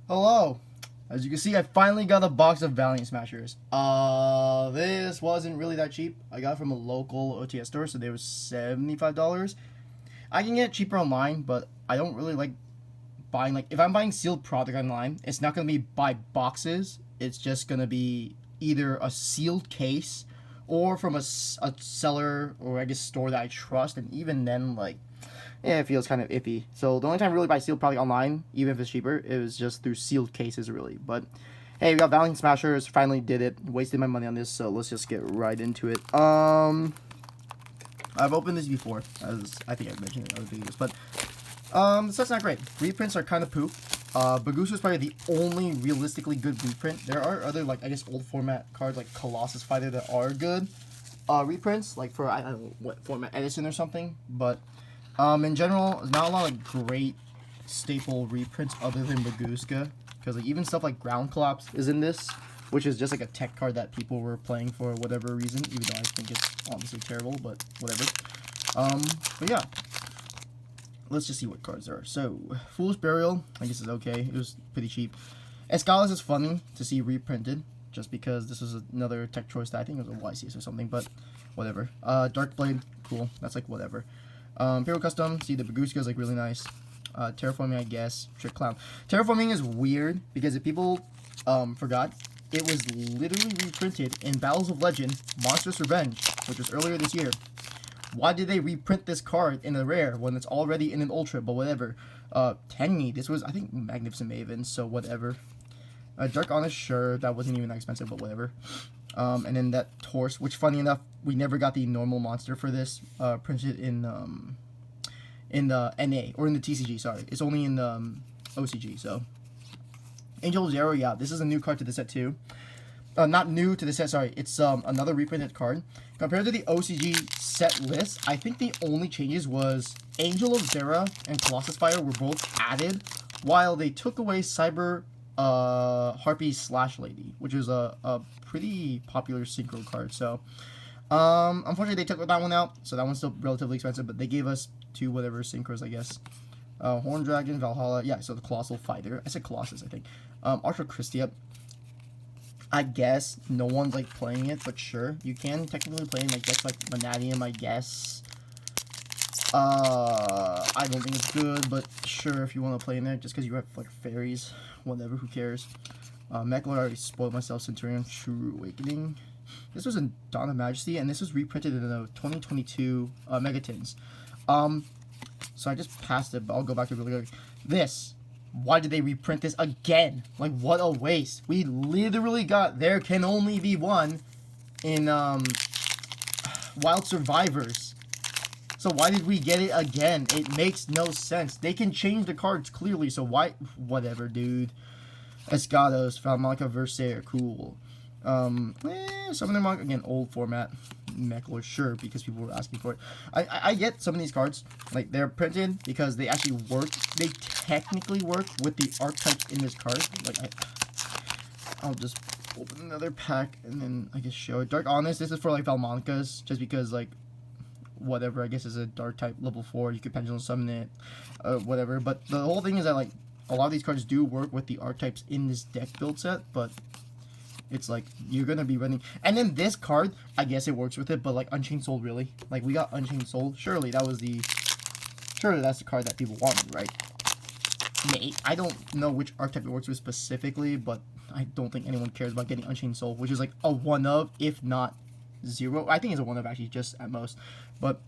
Hello. As you can see, I finally got a box of Valiant Smashers. This wasn't really that cheap. I got it from a local OTS store, so they were $75. I can get it cheaper online, but I don't really like buying, if I'm buying sealed product online, it's not going to be by boxes. It's just going to be either a sealed case or from a seller or I guess store that I trust, and even then, yeah, it feels kind of iffy. So the only time I really buy sealed product online, even if it's cheaper, it was just through sealed cases, really. But hey, we got Valiant Smashers. Finally did it. Wasted my money on this, so let's just get right into it. I've opened this before, as I think I've mentioned in other videos, but the set's not great. Reprints are kind of poop. Bagusa is probably the only realistically good reprint. There are other, I guess, old format cards like Colossus Fighter that are good reprints, like for, I don't know what format, Edison or something, but in general, there's not a lot of great staple reprints other than Baguska, because even stuff like Ground Collapse is in this, which is just like a tech card that people were playing for whatever reason, even though I think it's honestly terrible, but whatever. But yeah, let's just see what cards there are. So, Fool's Burial, I guess is okay. It was pretty cheap. Escalas is funny to see reprinted, just because this is another tech choice that I think was a YCS or something, but whatever. Dark Blade, cool. That's like whatever. Imperial Custom, see the Baguska is really nice. Terraforming, I guess. Trick Clown. Terraforming is weird because if people forgot, it was literally reprinted in Battles of Legend, Monstrous Revenge, which was earlier this year. Why did they reprint this card in a rare when it's already in an ultra? But whatever. Tenyi, this was, I think, Magnificent Maven, so whatever. Dark Honest, sure, that wasn't even that expensive, but whatever. And then that Torse, which funny enough, we never got the normal monster for this, printed in the NA, or in the TCG, sorry. It's only in the OCG, so. Angel Zero, yeah, this is a new card to the set too. Not new to the set, sorry, it's another reprinted card. Compared to the OCG set list, I think the only changes was Angel of Zera and Colossus Fire were both added, while they took away Cyber Harpy Slash Lady, which is a pretty popular synchro card. So unfortunately they took that one out, so that one's still relatively expensive, but they gave us two whatever synchros, I guess. Horn Dragon, Valhalla, yeah, so the Colossal Fighter. I said Colossus, I think. Archer Christia, I guess no one's playing it, but sure, you can technically play it. That's like Vanadium, I guess. I don't think it's good, but sure, if you want to play in there, just because you have fairies, whatever, who cares. Mechler, I already spoiled myself. Centurion, True Awakening. This was in Dawn of Majesty, and this was reprinted in the 2022 Megatins. So I just passed it, but I'll go back to it really quick. This, why did they reprint this again? What a waste. We literally got There Can Only Be One in Wild Survivors. So why did we get it again? It makes no sense. They can change the cards clearly, so why? Whatever, dude. Escados, Vaalmonicas Versailles, cool. Some of them are, again, old format. Mechler, sure, because people were asking for it. I get some of these cards, they're printed because they actually work. They technically work with the archetypes in this card. I'll just open another pack and then I guess show it. Dark Honest, this is for Vaalmonicas, just because whatever, I guess is a dark type level 4. You could pendulum summon it, whatever. But the whole thing is that a lot of these cards do work with the archetypes in this deck build set, but it's you're gonna be running. And then this card, I guess it works with it, but Unchained Soul, really? We got Unchained Soul. Surely that's the card that people wanted, right? I don't know which archetype it works with specifically, but I don't think anyone cares about getting Unchained Soul, which is a one of, if not zero. I think it's a one of, actually, just at most. But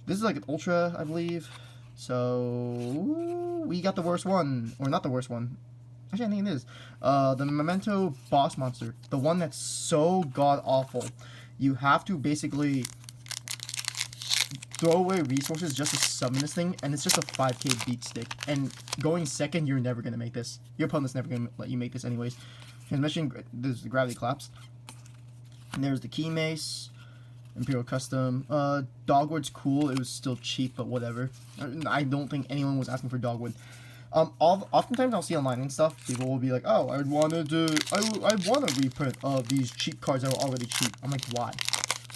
this is an ultra, I believe. So we got the worst one, or not the worst one. Actually, I think it is. The Memento boss monster. The one that's so god-awful. You have to basically throw away resources just to summon this thing, and it's just a 5k beat stick. And going second, you're never going to make this. Your opponent's never going to let you make this anyways. Transmission, there's the Gravity Collapse. And there's the Key Mace. Imperial Custom. Dogwood's cool. It was still cheap, but whatever. I don't think anyone was asking for Dogwood. Oftentimes I'll see online and stuff, people will be like, oh, I want a reprint of these cheap cards that were already cheap. I'm like, why?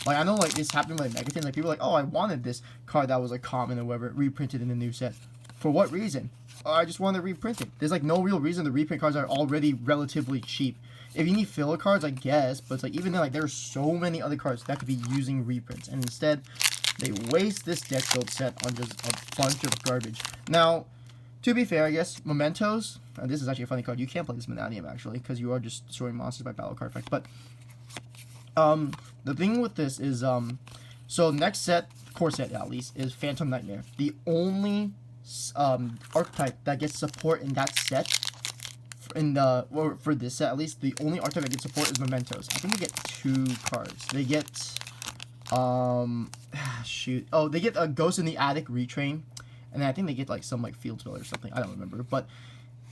I know this happened with Megatins. People are like, oh, I wanted this card that was common or whatever, reprinted in the new set. For what reason? I just want to reprint it. There's like no real reason. The reprint cards are already relatively cheap. If you need filler cards, I guess, but it's like even then, like there's so many other cards that could be using reprints, and instead they waste this deck build set on just a bunch of garbage. Now, to be fair, I guess Mementos. This is actually a funny card. You can't play this Manadium actually because you are just destroying monsters by battle card effect. But the thing with this is so next set, core set at least, is Phantom Nightmare. The only archetype that gets support in that set, for this set at least, the only archetype that gets support is Mementos. I think they get 2 cards. They get they get a Ghost in the Attic Retrain, and then I think they get like some like Field Spell or something. I don't remember, but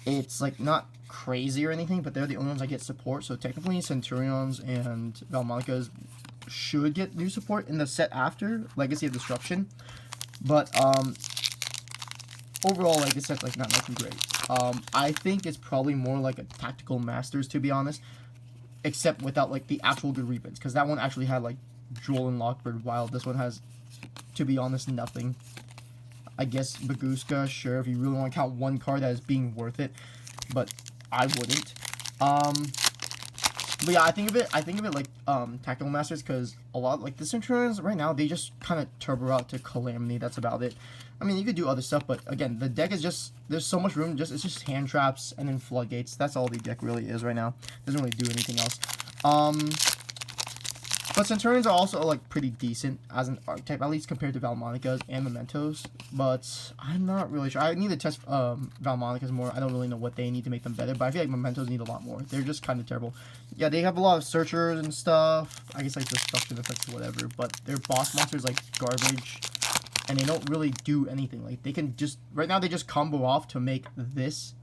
it's like not crazy or anything. But they're the only ones that get support. So technically, Centur-Ions and Vaalmonicas should get new support in the set after Legacy of Destruction. But overall, like this set's like not looking great. I think it's probably more like a Tactical Masters, to be honest, except without like the actual good reprints, because that one actually had like Droll and Lockbird Wild. This one has, to be honest, nothing. I guess Baguska, sure, if you really want to count one card that is being worth it, but I wouldn't. But yeah, I think of it like Tactical Masters, because a lot like the Centurions right now, they just kind of turbo out to Calamity. That's about it. I mean, you could do other stuff, but again, the deck is just, there's so much room. It's just hand traps and then floodgates. That's all the deck really is right now. Doesn't really do anything else. But Centurions are also like pretty decent as an archetype, at least compared to Vaalmonicas and Mementos. But I'm not really sure. I need to test Vaalmonicas more. I don't really know what they need to make them better, but I feel like Mementos need a lot more. They're just kind of terrible. Yeah, they have a lot of searchers and stuff. I guess like destruction effects or whatever. But their boss monsters like garbage, and they don't really do anything. Like they can just right now they just combo off to make this,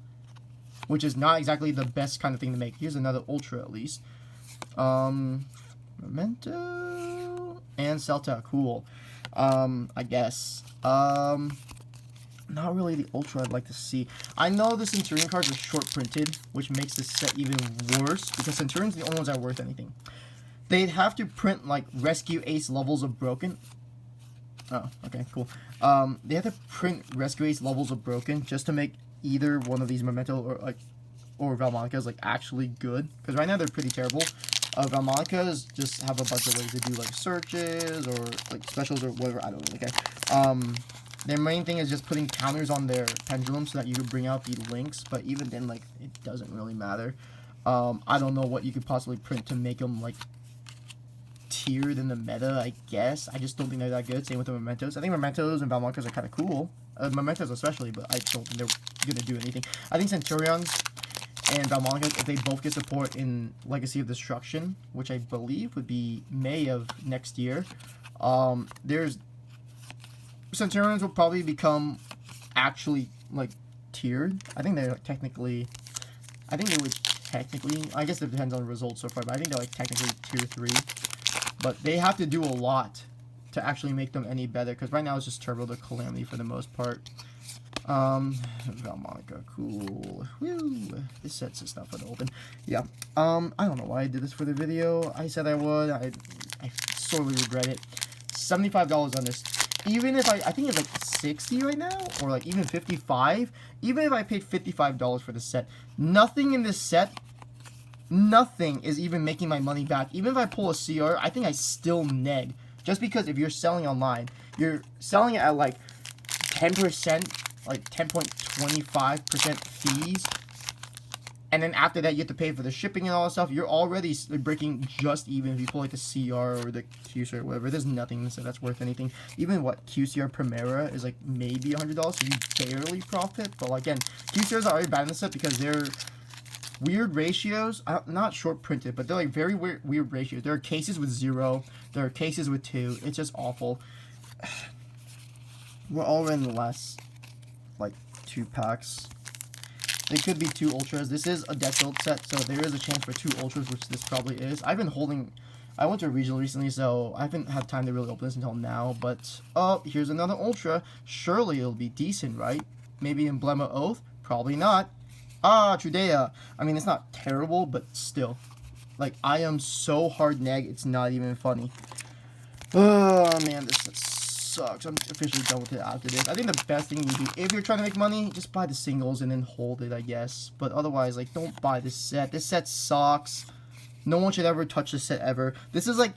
which is not exactly the best kind of thing to make. Here's another Ultra at least. Memento and Celta, cool. I guess. Not really the Ultra I'd like to see. I know the Centurion cards are short printed, which makes this set even worse, because Centurions are the only ones that are worth anything. They'd have to print like Rescue Ace Levels of Broken. Oh, okay, cool. They have to print Rescue Ace Levels of Broken just to make either one of these Memento or Vaalmonicas like actually good, because right now they're pretty terrible. Vaalmonicas just have a bunch of ways to do like searches or like specials or whatever. I don't really care. Their main thing is just putting counters on their pendulum so that you can bring out the links, but even then, like, it doesn't really matter. I don't know what you could possibly print to make them like tiered in the meta, I guess. I just don't think they're that good. Same with the Mementos. I think Mementos and Vaalmonicas are kind of cool. Mementos especially, but I don't think they're going to do anything. I think Centur-Ions and Vaalmonicas, if they both get support in Legacy of Destruction, which I believe would be May of next year, Centur-Ions will probably become actually like tiered. I think they're like, technically, I guess it depends on the results so far, but I think they're like technically tier 3. But they have to do a lot to actually make them any better, because right now it's just Turbo the Calamity for the most part. Vaalmonica, cool. Woo! This set's just not fun to open. Yeah. I don't know why I did this for the video. I said I would. I sorely regret it. $75 on this. Even if I think it's like 60 right now, or like even 55. Even if I paid $55 for the set, nothing in this set, nothing is even making my money back. Even if I pull a CR, I think I still neg. Just because if you're selling online, you're selling it at like 10%, like 10.25% fees, and then after that you have to pay for the shipping and all that stuff. You're already breaking just even if you pull like the CR or the QCR or whatever. There's nothing that's worth anything. Even what QCR Primera is like maybe $100, so you barely profit. But like, again, QCRs are already bad in this set because they're weird ratios. Not short printed, but they're like very weird ratios. There are cases with 0. There are cases with 2. It's just awful. We're already in the last like 2 packs. There could be 2 ultras. This is a deck build set, so there is a chance for 2 ultras, which this probably is. I've been holding. I went to a regional recently, so I haven't had time to really open this until now. But oh, here's another ultra. Surely it'll be decent, right? Maybe Emblema Oath? Probably not. Ah, Trudea. I mean, it's not terrible, but still. Like, I am so hard neg, it's not even funny. Oh, man, this sucks. I'm officially done with it after this. I think the best thing you do, if you're trying to make money, just buy the singles and then hold it, I guess. But otherwise, like, don't buy this set. This set sucks. No one should ever touch this set ever. This is like,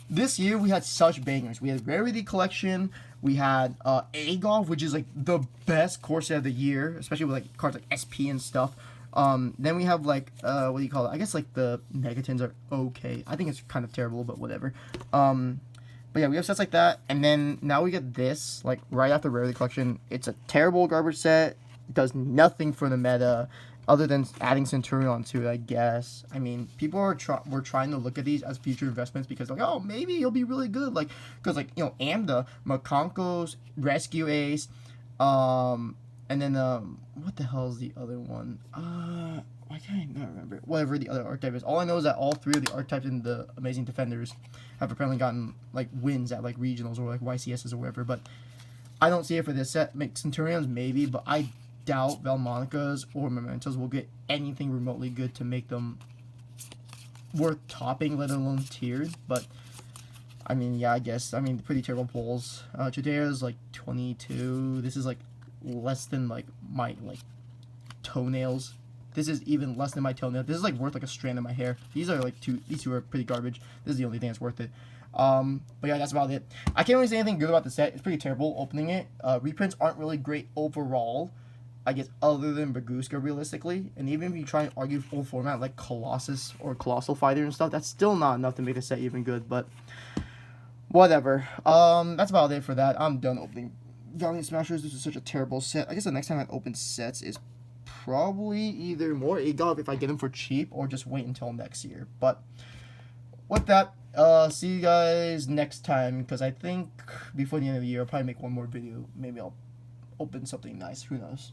this year we had such bangers. We had Rarity Collection. We had A-Golf, which is like the best core set of the year, especially with like cards like SP and stuff. Then we have like, what do you call it? I guess like the Negatons are okay. I think it's kind of terrible, but whatever. But yeah, we have sets like that, and then now we get this, like, right after Rarity Collection. It's a terrible garbage set. It does nothing for the meta, other than adding Centur-Ions to it, I guess. I mean, people were trying to look at these as future investments because, like, oh, maybe you'll be really good. Like, because, like, you know, AMDA, Makonko's, Rescue Ace, and then, what the hell is the other one? Why can't I not remember? Whatever the other archetype is. All I know is that all three of the archetypes in the Amazing Defenders have apparently gotten, like, wins at, like, regionals or, like, YCSs or whatever. But I don't see it for this set. Make Centur-Ions maybe, but I doubt Vaalmonicas or Mementos will get anything remotely good to make them worth topping, let alone tiered. But, I mean, yeah, I guess. I mean, pretty terrible polls. Chutea's, like, 22. This is, like, less than, like, my, like, toenails. This is even less than my toenail. This is like worth like a strand of my hair. These are like these two are pretty garbage. This is the only thing that's worth it. But yeah, that's about it. I can't really say anything good about the set. It's pretty terrible opening it. Reprints aren't really great overall, I guess, other than Baguska realistically. And even if you try and argue full format like Colossus or Colossal Fighter and stuff, that's still not enough to make the set even good. But whatever. That's about it for that. I'm done opening Valiant Smashers. This is such a terrible set. I guess the next time I open sets is probably either more A-Golf if I get them for cheap or just wait until next year. But with that, see you guys next time, because I think before the end of the year I'll probably make one more video. Maybe I'll open something nice. Who knows?